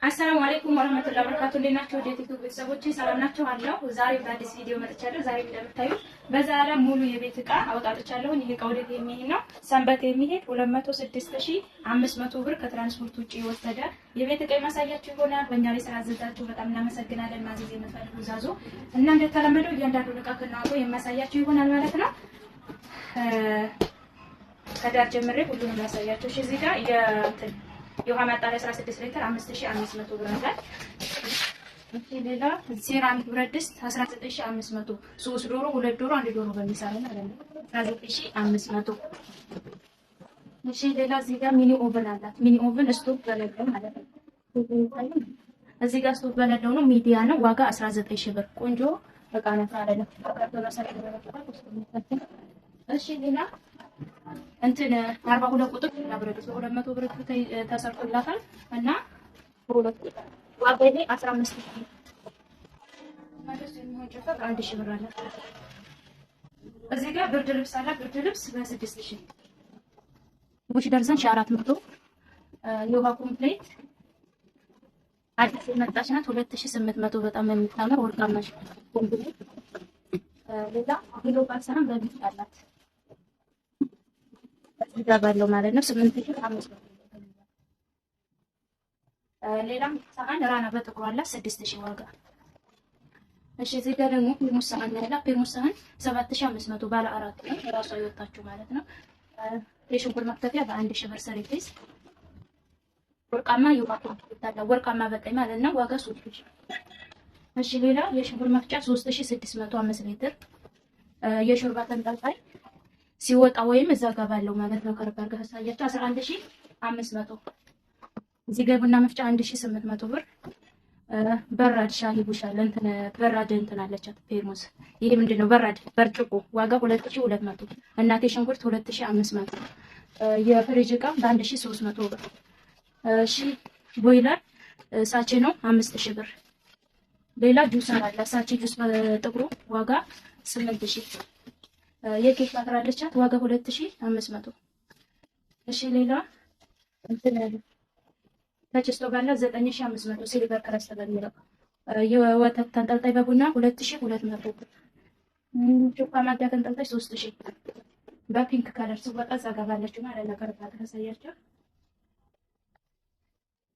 አሰላሙ አለይኩም ወራህመቱላሂ ወበረካቱ። እንዴት ናችሁ? ወደ ዩቲዩብ ቤተሰቦቼ ሰላም ናችሁ? አለሁ። ዛሬ በአዲስ ቪዲዮ መጥቻለሁ። ዛሬ እንደምታዩት በዛሬ ሙሉ የቤት እቃ አወጣጥቻለሁ። ይሄ እቃ ወዴት የሚሄድ ነው? ሰንበት የሚሄድ 206500 ብር ከትራንስፖርት ውጪ የወሰደ የቤት እቃ ማሳያችሁ ይሆናል። በእኛ ላይ ስላዘዛችሁ በጣም እናመሰግናለን። ማዘዝ የምትፈልጉ ዛዙ እና እንደተለመደው እያንዳንዱን እቃ ከናውቆ የማሳያችሁ ይሆናል ማለት ነው። ከዳር ጀምሬ ሁሉንም ላሳያችሁ። እሺ እዚህ ጋር የውሃ ማጣሪያ 16 ሊትር 5500 ብር አለ። እሺ ሌላ ሴራሚክ ብረት ድስት 19500 3 ዶሮ 2 ዶሮ 1 ዶሮ በሚሰራ ማለት ነው 19500። እሺ ሌላ እዚህ ጋር ሚኒ ኦቨን አላት። ሚኒ ኦቨን ስቶቭ በለለው ማለት ነው። እዚህ ጋር ስቶቭ በለለው ነው፣ ሚዲያ ነው። ዋጋ 19000 ብር። ቆንጆ እቃ ነው አይደለም? እሺ ሌላ እንትን 42 ቁጥር ብረት ድስት 200 ብር ተሰርቶላታል እና 2 ቁጥር ዋጋው 15000 ማለት ነው። ጨፈር 1000 ብር አለ። እዚህ ጋር ብርድ ልብስ አለ። ብርድ ልብስ በ6000 ውጭ ደርዘን 400 የውሃ ኮምፕሌት አዲስ የመጣች ናት 2800 በጣም የምታምር ወርቃማ ኮምፕሌት። ሌላ ኪሎ ፓርሰን በቢት አላት ይገባለው ማለት ነው 8500። ሌላም ሳህን ራና በጥቁር አለ 6000 ዋጋ። እሺ እዚህ ጋር ደግሞ ፔርሙስ ሳህን ያለ ፔርሙስ ሳህን 7500 ባለ 4 ነው ራሷ ይወጣችሁ ማለት ነው። የሽንኩርት መክተፊያ በ1000 ብር ሰርቪስ ወርቃማ ይወጣችሁ ታላ ወርቃማ በቀይ ማለት ነው ዋጋ 3000። እሺ ሌላ የሽንኩርት መፍጫ 3600 5 ሊትር የሾርባ ተንጠልጣይ ሲወጣ ወይም እዛ ጋር ባለው ማለት ነው ከረባር ጋር ሳያችሁ 11500። እዚህ ጋር ቡና መፍጫ 1800 ብር። በራድ ሻሂ ቡሻል እንትን በራድ እንትን አለቻት ፔርሙስ። ይሄ ምንድነው? በራድ በርጭቆ ዋጋ 2200። እናቴ ሽንኩርት 2500። የፍሪጅ እቃ በ1300 ብር። እሺ ቦይለር ሳቼ ነው 5000 ብር። ሌላ ጁሰር አለ ሳቼ ጁስ በጥቁሩ ዋጋ 8000። የኬክ ማጥራ አለቻት ዋጋ 2500። እሺ ሌላ እንትን ተችስቶ ባለ 9500 ሲልቨር ክረስት በሚለው የወተት ተንጠልጣይ በቡና 2200 ብር። ቹፓ ማዲያ ተንጠልጣይ 3000 በፒንክ ከለር ሲወጣ ዘጋባለች ማለት ነው። ከረባት ተሳያችሁ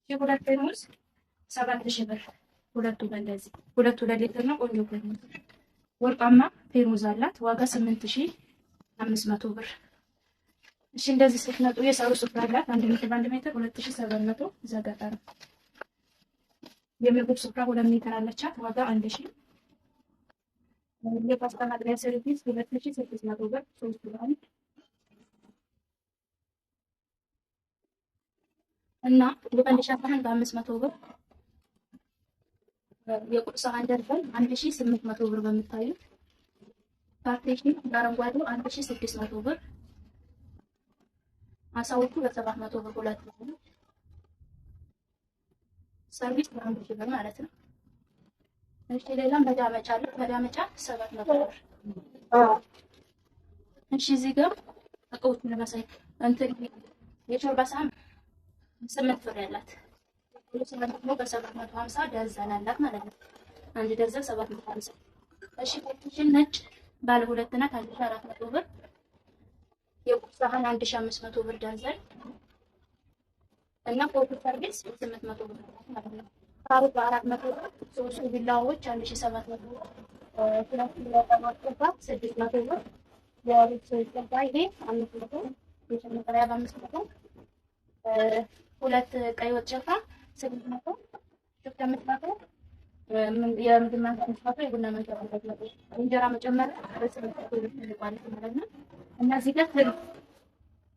የሁለት ፔርሙስ 7000 ብር። ሁለቱ በእንደዚህ ሁለቱ ለሊትር ነው። ቆንጆ ፔርሙስ ወርቃማ ፔርሙዝ አላት ዋጋ 8500 ብር። እሺ እንደዚህ ስትመጡ የሰሩ ሱፍራ አላት 1 ሜትር በ1 ሜትር 2700 ዘጋጣራ። የምግብ ሱፍራ 2 ሜትር አለቻት ዋጋ 1000። የፓስታ ማጥለያ ሰርቪስ 2600 ብር 3 ብር እና የፈንዲሻ ሳህን በ500 ብር። የቁርስ ሳህን ደርበን 1800 ብር በምታዩት ፓርቴሽን አረንጓዴው 1600 ብር። አሳውቁ በ700 ብር ሁለት ነው። ሰርቪስ በ1000 ብር ማለት ነው። እሺ ሌላም በዳመጫ አለ። በዳመጫ 700 ብር። እሺ እዚህ ጋር እቃዎቹን ለማሳይ እንትን የሾርባ ሳህን 8 ብር ያላት ነው በ750 ደርዘን አላት ማለት ነው። አንድ ደርዘን 750። እሺ ፓርቲሽን ነጭ ባለ 2 ናት 1400 ብር። የቁርስ ሳህን 1500 ብር ደርዘን እና ኮፊ ሰርቪስ 800 ብር ማለት ነው። ካሮት በ400 ብር። ሶስት ቢላዎች 1700 ብር። ሁለት ቢላዎች 600 ብር። የሩዝ ጨባ ይሄ 500 ብር። የሸመቀሪያ በ500 ሁለት ቀይ ወጥ ጨፋ 700 ሽፍታ መጥፋቱ የምግብ ማንሳት የቡና ማንሳት እንጀራ መጨመር በስልክ ይልቋል ማለት ነው። እና እዚህ ጋር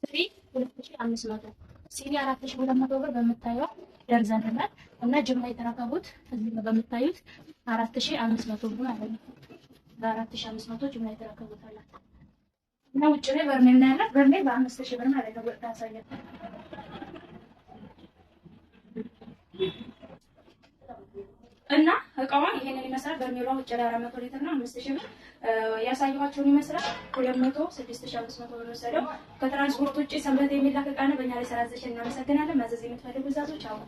ትሪ 2500 ሲኒ 4200 ብር በመታየው ደርዘን እና ጅምላ የተረከቡት እዚህ ጋር በመታዩት 4500 ብር ማለት ነው። በ4500 ጅምላ የተረከቡት አላት እና ውጭ ላይ በርሜል ነው ያላት። በርሜል በ5000 ብር ማለት ነው። ወጣ ያሳያል እና እቃዋን ይሄንን ይመስላል። በርሜሏ ውጭ ላይ 400 ሊትር ነው 5000 ብር። ያሳየኋችሁን ይመስላል። 200 6500 ብር ወሰደው። ከትራንስፖርት ውጪ ሰንበት የሚላክ እቃ ነው። በእኛ ላይ ስላዘዝሽ እናመሰግናለን። ማዘዝ የምትፈልጉ ዛዞች አሁን